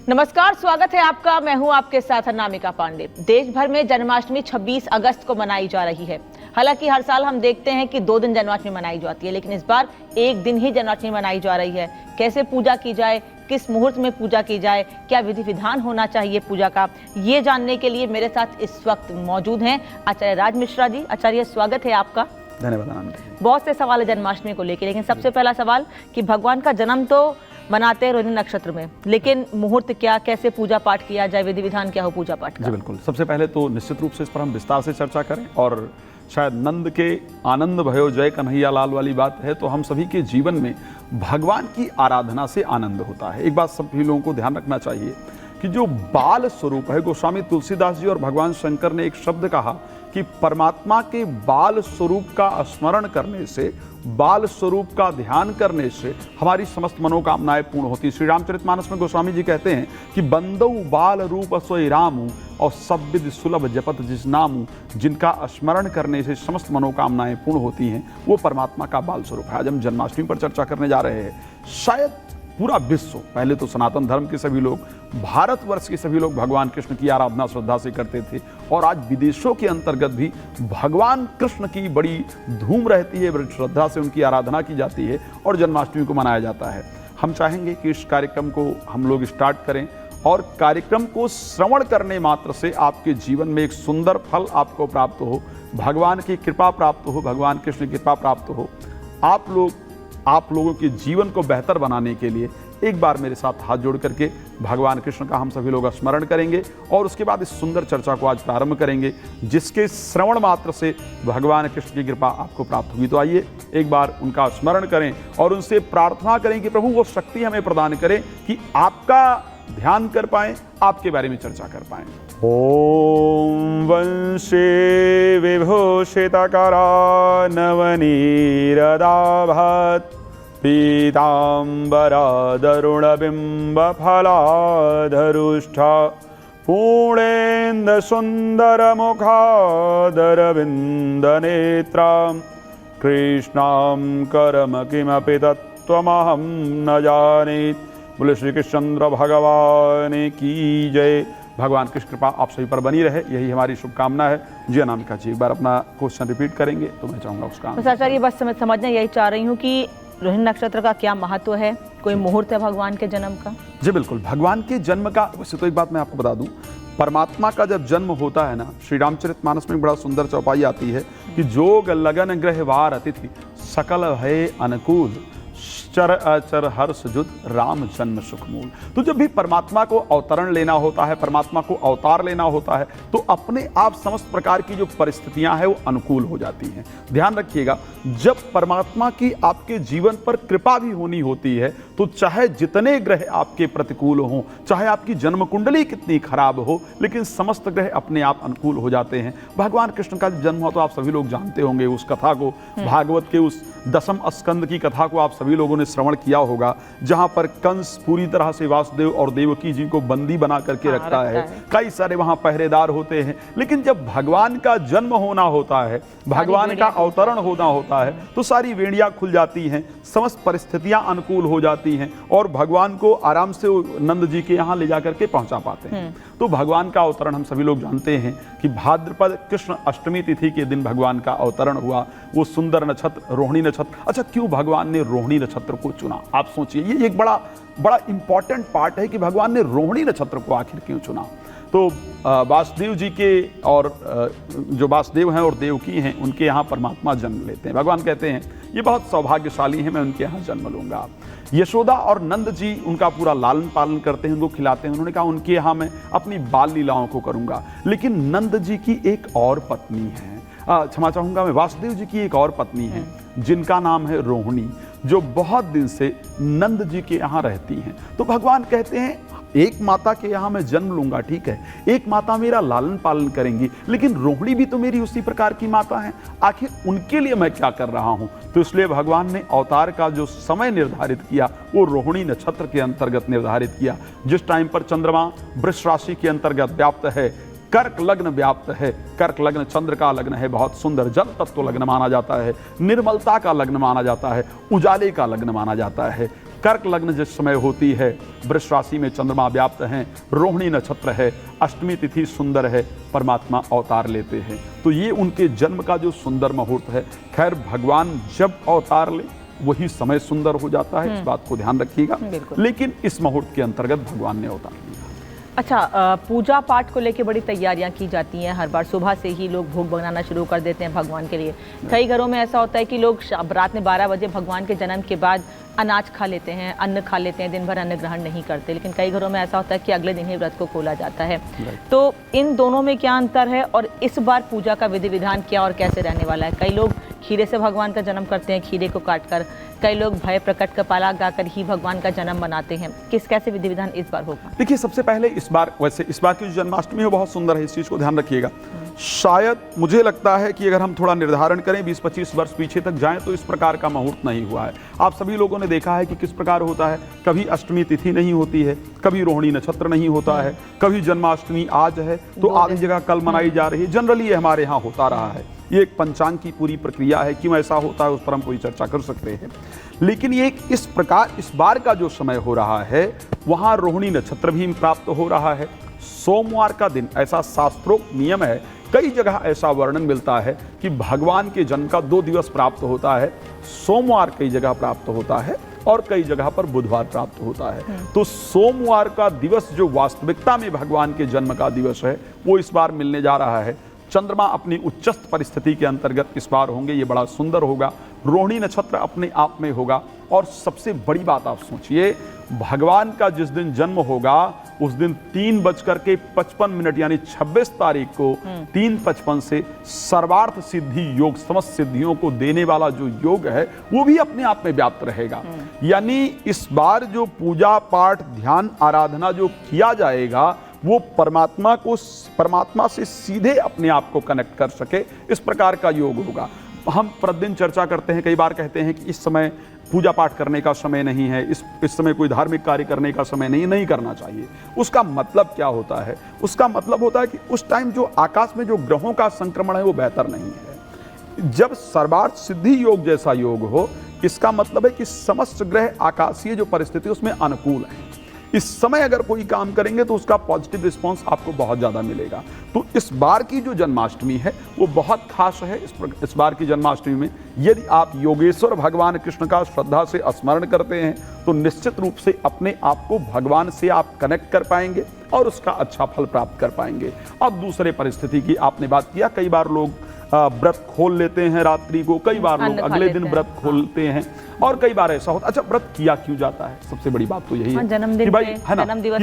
नमस्कार, स्वागत है आपका। मैं हूं आपके साथ अनामिका पांडे। देश भर में जन्माष्टमी 26 अगस्त को मनाई जा रही है। हालांकि हर साल हम देखते हैं कि 2 दिन जन्माष्टमी मनाई जाती है, लेकिन इस बार 1 दिन ही जन्माष्टमी मनाई जा रही है। कैसे पूजा की जाए, किस मुहूर्त में पूजा की जाए, क्या विधि विधान होना चाहिए पूजा का, ये जानने के लिए मेरे साथ इस वक्त मौजूद हैं आचार्य राज मिश्रा जी। आचार्य, स्वागत है आपका। धन्यवाद। बहुत से सवाल है जन्माष्टमी को लेकर, लेकिन सबसे पहला सवाल कि भगवान का जन्म तो मनाते हैं रोहिणी नक्षत्र में, लेकिन मुहूर्त क्या, कैसे पूजा पाठ किया जाए, विधि विधान क्या हो पूजा पाठ का? जी बिल्कुल। सबसे पहले तो निश्चित रूप से इस पर हम विस्तार से चर्चा करें, और शायद नंद के आनंद भयो जय कन्हैया लाल वाली बात है तो हम सभी के जीवन में भगवान की आराधना से आनंद होता है। एक बात सभी लोगों को ध्यान रखना चाहिए कि जो बाल स्वरूप है, गोस्वामी तुलसीदास जी और भगवान शंकर ने एक शब्द कहा कि परमात्मा के बाल स्वरूप का स्मरण करने से, बाल स्वरूप का ध्यान करने से हमारी समस्त मनोकामनाएं पूर्ण होती हैं। श्री रामचरितमानस में गोस्वामी जी कहते हैं कि बंदौ बाल रूप सोई रामू और सब विद सुलभ जपत जिस नामू, जिनका स्मरण करने से समस्त मनोकामनाएं पूर्ण होती हैं, वो परमात्मा का बाल स्वरूप है। आज हम जन्माष्टमी पर चर्चा करने जा रहे हैं। शायद पूरा विश्व, पहले तो सनातन धर्म के सभी लोग, भारतवर्ष के सभी लोग भगवान कृष्ण की आराधना श्रद्धा से करते थे, और आज विदेशों के अंतर्गत भी भगवान कृष्ण की बड़ी धूम रहती है, बड़ी श्रद्धा से उनकी आराधना की जाती है और जन्माष्टमी को मनाया जाता है। हम चाहेंगे कि इस कार्यक्रम को हम लोग स्टार्ट करें, और कार्यक्रम को श्रवण करने मात्र से आपके जीवन में एक सुंदर फल आपको प्राप्त हो, भगवान की कृपा प्राप्त हो, भगवान कृष्ण की कृपा प्राप्त हो। आप लोगों के जीवन को बेहतर बनाने के लिए एक बार मेरे साथ हाथ जोड़ करके भगवान कृष्ण का हम सभी लोग स्मरण करेंगे, और उसके बाद इस सुंदर चर्चा को आज प्रारंभ करेंगे, जिसके श्रवण मात्र से भगवान कृष्ण की कृपा आपको प्राप्त होगी। तो आइए एक बार उनका स्मरण करें और उनसे प्रार्थना करें कि प्रभु वो शक्ति हमें प्रदान करें कि आपका ध्यान कर पाएं, आपके बारे में चर्चा कर पाएं। ओम वंशे विभूषितकरा नवनीरदाभात पीताम्बरादरुणबिम्बफलाधरुष्ठा पूर्णेन्दुसुन्दरमुखादरविन्दनेत्रां कृष्णां करम किमपि तत्त्वमहं न जाने। बोले श्री कृष्णचंद्र भगवान की जय। भगवान कृष्ण कृपा आप सभी पर बनी रहे, यही हमारी शुभकामना है। जी अनामिका जी, एक बार अपना क्वेश्चन रिपीट करेंगे तो मैं चाहूँगा उसका आंसर। आचार्य, बस समझना यही चाह रही हूँ कि रोहिणी नक्षत्र का क्या महत्व है, कोई मुहूर्त है भगवान के जन्म का? जी बिल्कुल। भगवान के जन्म का वैसे तो एक बात मैं आपको बता दूं, परमात्मा का जब जन्म होता है ना, श्री रामचरितमानस में बड़ा सुंदर चौपाई आती है कि जोग लगन ग्रह वार अतिथि सकल भय अनुकूल चर अचर हर्ष जुद राम जन्म सुखमूल। तो जब भी परमात्मा को अवतरण लेना होता है, परमात्मा को अवतार लेना होता है, तो अपने आप समस्त प्रकार की जो परिस्थितियां हैं वो अनुकूल हो जाती हैं। ध्यान रखिएगा, जब परमात्मा की आपके जीवन पर कृपा भी होनी होती है तो चाहे जितने ग्रह आपके प्रतिकूल हों, चाहे आपकी जन्म कुंडली कितनी खराब हो, लेकिन समस्त ग्रह अपने आप अनुकूल हो जाते हैं। भगवान कृष्ण का जन्म हुआ तो आप सभी लोग जानते होंगे उस कथा को, भागवत के उस 10वें स्कंद की कथा को आप सभी लोगों ने श्रवण किया होगा, जहां पर कंस पूरी तरह से वासुदेव और देवकी जी को बंदी बना करके रखता है। कई सारे वहां पहरेदार होते हैं, लेकिन जब भगवान का जन्म होना होता है, भगवान का अवतरण होना होता है, तो सारी वेड़ियां खुल जाती हैं, समस्त परिस्थितियां अनुकूल हो जाती हैं, और भगवान को आराम से नंद जी के यहाँ ले जाकर के पहुंचा पाते हैं। तो भगवान का अवतरण हम सभी लोग जानते हैं कि भाद्रपद कृष्ण अष्टमी तिथि के दिन भगवान का अवतरण हुआ। वो सुंदर नक्षत्र रोहिणी नक्षत्र। अच्छा, क्यों भगवान ने रोहिणी नक्षत्र को चुना? आप सोचिए, ये एक बड़ा इंपॉर्टेंट पार्ट है कि भगवान ने रोहिणी नक्षत्र को आखिर क्यों चुना। तो वासुदेव जी के और जो वासुदेव हैं और देवकी हैं, उनके यहाँ परमात्मा जन्म लेते हैं। भगवान कहते हैं ये बहुत सौभाग्यशाली है, मैं उनके यहाँ जन्म लूंगा। यशोदा और नंद जी उनका पूरा लालन पालन करते हैं, उनको खिलाते हैं। उन्होंने कहा उनके यहाँ मैं अपनी बाल लीलाओं को करूंगा। लेकिन नंद जी की एक और पत्नी है, क्षमा चाहूंगा मैं, वासुदेव जी की एक और पत्नी है जिनका नाम है रोहिणी, जो बहुत दिन से नंद जी के यहाँ रहती हैं। तो भगवान कहते हैं एक माता के यहाँ मैं जन्म लूंगा, ठीक है, एक माता मेरा लालन पालन करेंगी, लेकिन रोहिणी भी तो मेरी उसी प्रकार की माता है, आखिर उनके लिए मैं क्या कर रहा हूं? तो इसलिए भगवान ने अवतार का जो समय निर्धारित किया वो रोहिणी नक्षत्र के अंतर्गत निर्धारित किया, जिस टाइम पर चंद्रमा वृष राशि के अंतर्गत व्याप्त है, कर्क लग्न व्याप्त है। कर्क लग्न चंद्र का लग्न है, बहुत सुंदर जल तत्व लग्न माना जाता है, निर्मलता का लग्न माना जाता है, उजाले का लग्न माना जाता है। कर्क लग्न जिस समय होती है, वृष राशि में चंद्रमा व्याप्त हैं, रोहिणी नक्षत्र है, अष्टमी तिथि सुंदर है, परमात्मा अवतार लेते हैं। तो ये उनके जन्म का जो सुंदर मुहूर्त है। खैर, भगवान जब अवतार ले वही समय सुंदर हो जाता है, इस बात को ध्यान रखिएगा। लेकिन इस मुहूर्त के अंतर्गत भगवान ने अवतार लिया। अच्छा, पूजा पाठ को लेके बड़ी तैयारियां की जाती हैं। हर बार सुबह से ही लोग भोग बनाना शुरू कर देते हैं भगवान के लिए। कई घरों में ऐसा होता है कि लोग रात में 12 बजे भगवान के जन्म के बाद अनाज खा लेते हैं, अन्न खा लेते हैं, दिन भर अन्न ग्रहण नहीं करते। लेकिन कई घरों में ऐसा होता है कि अगले दिन ही व्रत को खोला जाता है। तो इन दोनों में क्या अंतर है और इस बार पूजा का विधि विधान क्या और कैसे रहने वाला है? कई लोग खीरे से भगवान का जन्म करते हैं, खीरे को काटकर। कई लोग भय प्रकट कपाला गाकर ही भगवान का जन्म मनाते हैं। कैसे विधि विधान इस बार होगा? देखिए, सबसे पहले इस बार की जो जन्माष्टमी है बहुत सुंदर है, इस चीज को ध्यान रखिएगा। शायद मुझे लगता है कि अगर हम थोड़ा निर्धारण करें 20-25 वर्ष पीछे तक जाएं तो इस प्रकार का मुहूर्त नहीं हुआ है। आप सभी लोगों ने देखा है कि किस प्रकार होता है। कभी अष्टमी तिथि नहीं होती है, कभी रोहिणी नक्षत्र नहीं होता है, कभी जन्माष्टमी आज है तो आधी जगह कल मनाई जा रही है। जनरली ये हमारे यहाँ होता रहा है। ये एक पंचांग की पूरी प्रक्रिया है। क्यों ऐसा होता है उस पर हम कोई चर्चा कर सकते हैं। लेकिन ये इस प्रकार इस बार का जो समय हो रहा है वहाँ रोहिणी नक्षत्र भी प्राप्त हो रहा है। सोमवार का दिन, ऐसा शास्त्रोक्त नियम है, कई जगह ऐसा वर्णन मिलता है कि भगवान के जन्म का 2 दिवस प्राप्त होता है। सोमवार कई जगह प्राप्त होता है और कई जगह पर बुधवार प्राप्त होता है। तो सोमवार का दिवस जो वास्तविकता में भगवान के जन्म का दिवस है वो इस बार मिलने जा रहा है। चंद्रमा अपनी उच्चस्थ परिस्थिति के अंतर्गत इस बार होंगे, ये बड़ा सुंदर होगा। रोहिणी नक्षत्र अपने आप में होगा। और सबसे बड़ी बात आप सोचिए, भगवान का जिस दिन जन्म होगा उस दिन 3:55 यानी 26 तारीख को 3:55 से सर्वार्थ सिद्धि योग, समस्त सिद्धियों को देने वाला जो योग है वो भी अपने आप में व्याप्त रहेगा। यानी इस बार जो पूजा पाठ ध्यान आराधना जो किया जाएगा वो परमात्मा से सीधे अपने आप को कनेक्ट कर सके, इस प्रकार का योग होगा। हम प्रतिदिन चर्चा करते हैं, कई बार कहते हैं कि इस समय पूजा पाठ करने का समय नहीं है, इस समय कोई धार्मिक कार्य करने का समय नहीं करना चाहिए। उसका मतलब क्या होता है? उसका मतलब होता है कि उस टाइम जो आकाश में जो ग्रहों का संक्रमण है वो बेहतर नहीं है। जब सर्वार्थ सिद्धि योग जैसा योग हो, इसका मतलब है कि समस्त ग्रह आकाशीय जो परिस्थिति उसमें अनुकूल है। इस समय अगर कोई काम करेंगे तो उसका पॉजिटिव रिस्पांस आपको बहुत ज़्यादा मिलेगा। तो इस बार की जो जन्माष्टमी है वो बहुत खास है। इस बार की जन्माष्टमी में यदि आप योगेश्वर भगवान कृष्ण का श्रद्धा से स्मरण करते हैं तो निश्चित रूप से अपने आप को भगवान से आप कनेक्ट कर पाएंगे और उसका अच्छा फल प्राप्त कर पाएंगे। अब दूसरे परिस्थिति की आपने बात किया, कई बार लोग व्रत खोल लेते हैं रात्रि को, कई बार लोग अगले दिन व्रत खोलते हैं और कई बार ऐसा होता है। अच्छा, व्रत किया क्यों जाता है? सबसे बड़ी बात तो यही है कि भाई है ना, जन्म दिवस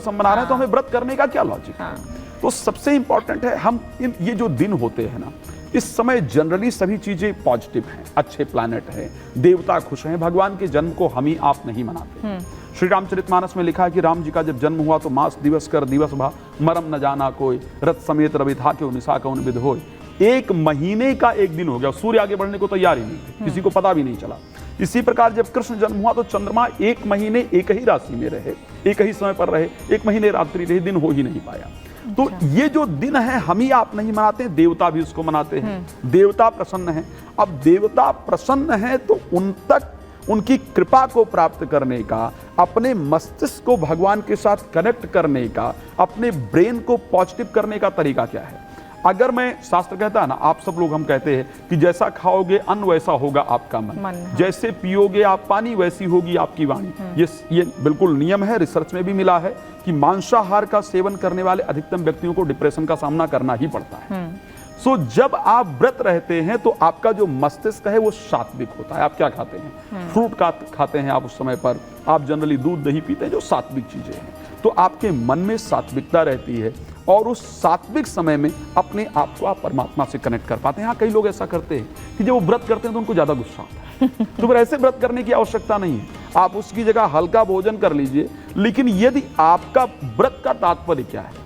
हम मना रहे हैं तो हमें व्रत करने का क्या लॉजिक है? तो सबसे इंपॉर्टेंट है हम ये जो दिन होते हैं ना, इस समय जनरली सभी चीजें पॉजिटिव हैं, अच्छे प्लैनेट हैं, देवता खुश हैं। भगवान के जन्म को हम ही आप नहीं मनाते। श्री रामचरितमानस में लिखा है कि राम जी का जब जन्म हुआ तो मास दिवस कर दिवस भा, मरम न जाना कोई, रथ समेत रवि था क्यों निशा कौन विध होय। 1 महीने का एक दिन हो गया, सूर्य आगे बढ़ने को तैयार ही नहीं थे, किसी को पता भी नहीं चला। इसी प्रकार जब कृष्ण जन्म हुआ तो चंद्रमा 1 महीने एक ही राशि में रहे, एक ही समय पर रहे, 1 महीने रात्रि रहे, दिन हो ही नहीं पाया। तो ये जो दिन है हम ही आप नहीं मनाते हैं, देवता भी उसको मनाते हैं। देवता प्रसन्न है। अब देवता प्रसन्न है तो उन तक उनकी कृपा को प्राप्त करने का, अपने मस्तिष्क को भगवान के साथ कनेक्ट करने का, अपने ब्रेन को पॉजिटिव करने का तरीका क्या है? अगर मैं, शास्त्र कहता है ना, आप सब लोग हम कहते हैं कि जैसा खाओगे अन्न वैसा होगा आपका मन, जैसे पियोगे आप पानी वैसी होगी आपकी वाणी। ये बिल्कुल नियम है, रिसर्च में भी मिला है कि मांसाहार का सेवन करने वाले अधिकतम व्यक्तियों को डिप्रेशन का सामना करना ही पड़ता है। सो जब आप व्रत रहते हैं तो आपका जो मस्तिष्क है वो सात्विक होता है। आप क्या खाते हैं? फ्रूट खाते हैं आप उस समय पर, आप जनरली दूध दही पीते हैं, जो सात्विक चीजें हैं। तो आपके मन में सात्विकता रहती है और उस सात्विक समय में अपने आप को आप परमात्मा से कनेक्ट कर पाते हैं। हाँ, कई लोग ऐसा करते हैं कि जब वो व्रत करते हैं तो उनको ज्यादा गुस्सा आता है। तो फिर ऐसे व्रत करने की आवश्यकता नहीं है, आप उसकी जगह हल्का भोजन कर लीजिए। लेकिन यदि आपका व्रत का तात्पर्य क्या है?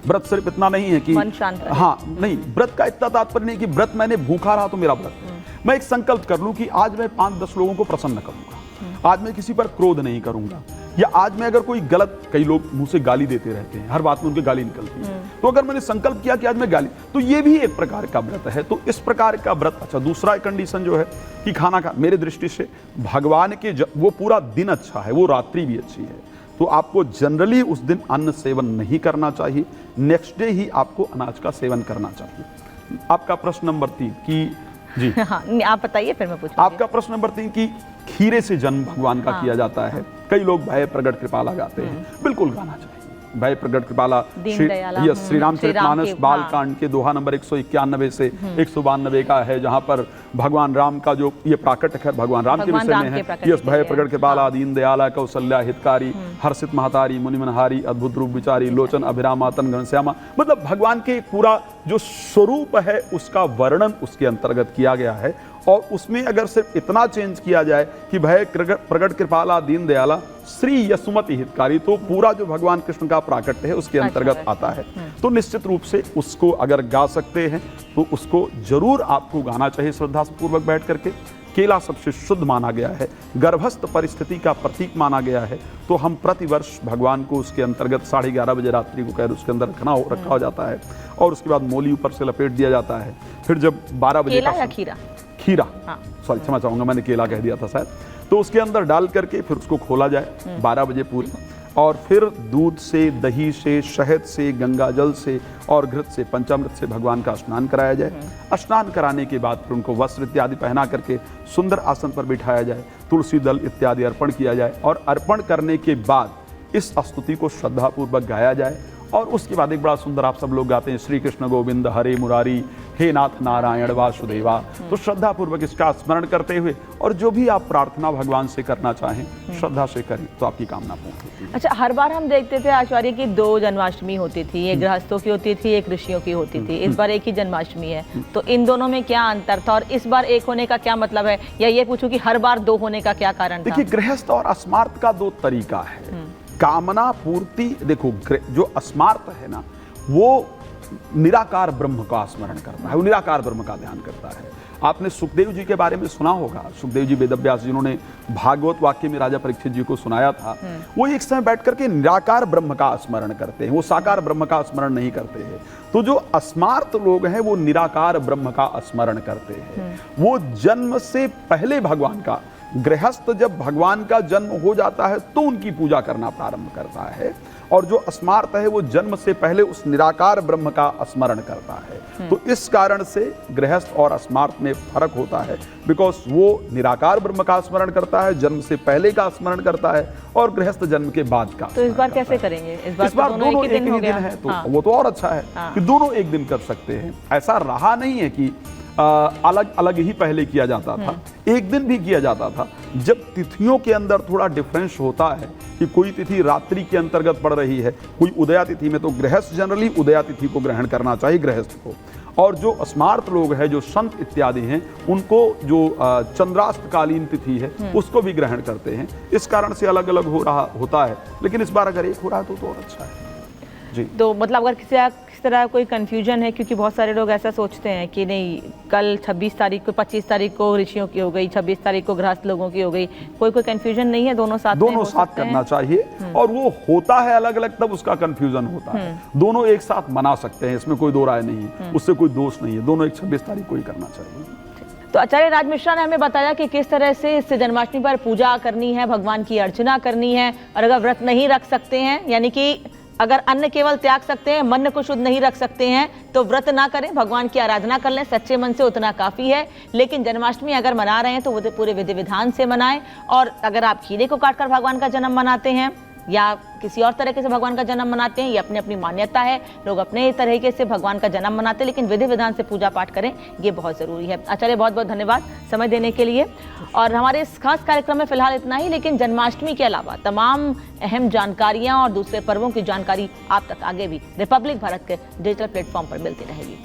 व्रत सिर्फ इतना नहीं है कि मन शांत रहे। हाँ, नहीं, व्रत का इतना तात्पर्य नहीं कि व्रत मैंने भूखा रहा तो मेरा व्रत। मैं एक संकल्प कर लूं कि आज मैं 5-10 लोगों को प्रसन्न करूंगा, आज मैं किसी पर क्रोध नहीं करूंगा, या आज में अगर कोई गलत, कई लोग मुंह से गाली देते रहते हैं, हर बात में उनकी गाली निकलती है, तो अगर मैंने संकल्प किया कि आज मैं गाली, तो ये भी एक प्रकार का व्रत है। तो इस प्रकार का व्रत, अच्छा दूसरा कंडीशन जो है कि खाना खा, मेरे दृष्टि से भगवान के वो पूरा दिन अच्छा है, वो रात्रि भी अच्छी है, तो आपको जनरली उस दिन अन्न सेवन नहीं करना चाहिए, नेक्स्ट डे ही आपको अनाज का सेवन करना चाहिए। आपका प्रश्न नंबर 3 कि जी हाँ, आप बताइए फिर मैं पूछूंगी। आपका प्रश्न नंबर 3 कि खीरे से जन्म भगवान का किया जाता है। कई लोग भय प्रगट कृपाला गाते हैं, बिल्कुल गाना चाहिए। भय प्रगट कृपाला श्री रामचरितमानस बालकांड के दोहा नंबर 191 से 192 का है, जहां पर भगवान राम का जो ये प्राकट्य है भगवान राम के विषय में है। यस, भय प्रगट कृपाला दीन दयाला कौशल्या हितकारी हर्षित महतारी मुनिमनहारी अद्भुत रूप विचारी लोचन अभिरामातन घनश्यामा, मतलब भगवान के पूरा जो स्वरूप है उसका वर्णन उसके अंतर्गत किया गया है। और उसमें अगर सिर्फ इतना चेंज किया जाए कि भय प्रगट कृपाला दीन दयाला श्री यशुमति हितकारी, तो पूरा जो भगवान कृष्ण का प्राकट्य है उसके अंतर्गत आता है। तो निश्चित रूप से उसको अगर गा सकते हैं तो उसको जरूर आपको गाना चाहिए श्रद्धा पूर्वक बैठ करके। केला सबसे शुद्ध माना गया है, गर्भस्थ परिस्थिति का प्रतीक माना गया है, तो हम प्रतिवर्ष भगवान को उसके अंतर्गत 11:30 बजे रात्रि को कह उसके अंदर रखा हो जाता है, और उसके बाद मोली ऊपर से लपेट दिया जाता है। फिर जब 12 बजे केला या खीरा, खीरा सॉरी क्षमा चाहूंगा, मैंने केला कह दिया था शायद, तो उसके अंदर डाल करके फिर उसको खोला जाए 12 बजे पूरे, और फिर दूध से, दही से, शहद से, गंगा जल से और घृत से, पंचामृत से भगवान का स्नान कराया जाए। स्नान कराने के बाद फिर उनको वस्त्र इत्यादि पहना करके सुंदर आसन पर बिठाया जाए, तुलसी दल इत्यादि अर्पण किया जाए, और अर्पण करने के बाद इस स्तुति को श्रद्धापूर्वक गाया जाए। और उसके बाद एक बड़ा सुंदर आप सब लोग गाते हैं, श्री कृष्ण गोविंद हरे मुरारी हे नाथ नारायण वासुदेवा। तो श्रद्धा पूर्वक इसका स्मरण करते हुए और जो भी आप प्रार्थना भगवान से करना चाहें श्रद्धा से करें, तो आपकी कामना पूर्ण होती है। अच्छा, हर बार हम देखते थे आचार्य की 2 जन्माष्टमी होती थी, एक गृहस्थों की होती थी, एक ऋषियों की होती थी। इस बार एक ही जन्माष्टमी है, तो इन दोनों में क्या अंतर था और इस बार एक होने का क्या मतलब है, या ये पूछूं कि हर बार 2 होने का क्या कारण था? देखिए, गृहस्थ और अस्मार्त का 2 तरीका है। कामना पूर्ति, देखो जो अस्मार्त है ना, वो निराकार ब्रह्म का स्मरण करता है, वो निराकार ब्रह्म का ध्यान करता है। आपने सुखदेव जी के बारे में सुना होगा, सुखदेव जी वेदव्यास जिन्होंने भागवत वाक्य में राजा परीक्षित जी को सुनाया था, वो एक समय बैठ करके निराकार ब्रह्म का स्मरण करते हैं, वो साकार ब्रह्म का स्मरण नहीं करते हैं। तो जो अस्मार्त लोग हैं वो निराकार ब्रह्म का स्मरण करते हैं। वो जन्म से पहले भगवान का, गृहस्थ जब भगवान का जन्म हो जाता है तो उनकी पूजा करना प्रारंभ करता है, और जो अस्मार्त है वो जन्म से पहले उस निराकार ब्रह्म का स्मरण करता है। तो इस कारण से गृहस्थ और अस्मार्त में फर्क होता है, बिकॉज वो निराकार ब्रह्म का स्मरण करता है, जन्म से पहले का स्मरण करता है, और गृहस्थ जन्म के बाद का। तो इस बार कैसे करेंगे? इस बार दोनों एक ही दिन है, तो वो तो और अच्छा है कि दोनों एक दिन कर सकते हैं। ऐसा रहा नहीं है कि अलग अलग ही पहले किया जाता था, एक दिन भी किया जाता था। जब तिथियों के अंदर थोड़ा डिफरेंस होता है कि कोई तिथि रात्रि के अंतर्गत पड़ रही है, कोई उदया तिथि में, तो गृहस्थ जनरली उदया तिथि को ग्रहण करना चाहिए गृहस्थ को। और जो स्मार्त लोग हैं, जो संत इत्यादि हैं, उनको जो चंद्रास्तकालीन तिथि है उसको भी ग्रहण करते हैं। इस कारण से अलग अलग होता है, लेकिन इस बार अगर एक हो रहा है तो और अच्छा है जी। तो मतलब अगर किसी तरह कोई कंफ्यूजन है, क्योंकि बहुत सारे लोग ऐसा सोचते हैं कि नहीं, कल 26 तारीख को, 25 तारीख को ऋषियों की हो गई, 26 तारीख को गृहस्थ लोगों की हो गई, कोई कंफ्यूजन नहीं है, दोनों साथ करना चाहिए। और वो होता है अलग अलग, तब उसका कंफ्यूजन होता है। दोनों एक साथ मना सकते हैं, इसमें कोई 2 राय नहीं है, उससे कोई दोष नहीं है, दोनों एक 26 तारीख को ही करना चाहिए। तो आचार्य राज मिश्रा ने हमें बताया कि किस तरह से इस जन्माष्टमी पर पूजा करनी है, भगवान की अर्चना करनी है, और अगर व्रत नहीं रख सकते हैं, यानी कि अगर अन्न केवल त्याग सकते हैं, मन को शुद्ध नहीं रख सकते हैं, तो व्रत ना करें, भगवान की आराधना कर लें सच्चे मन से, उतना काफी है। लेकिन जन्माष्टमी अगर मना रहे हैं तो वो पूरे विधि विधान से मनाएं। और अगर आप खीरे को काटकर भगवान का जन्म मनाते हैं या किसी और तरीके से भगवान का जन्म मनाते हैं, ये अपनी अपनी मान्यता है, लोग अपने तरीके से भगवान का जन्म मनाते हैं, लेकिन विधि विधान से पूजा पाठ करें, ये बहुत जरूरी है। आचार्य, बहुत बहुत धन्यवाद समय देने के लिए। और हमारे इस खास कार्यक्रम में फिलहाल इतना ही, लेकिन जन्माष्टमी के अलावा तमाम अहम जानकारियां और दूसरे पर्वों की जानकारी आप तक आगे भी रिपब्लिक भारत के डिजिटल प्लेटफॉर्म पर मिलती रहेगी।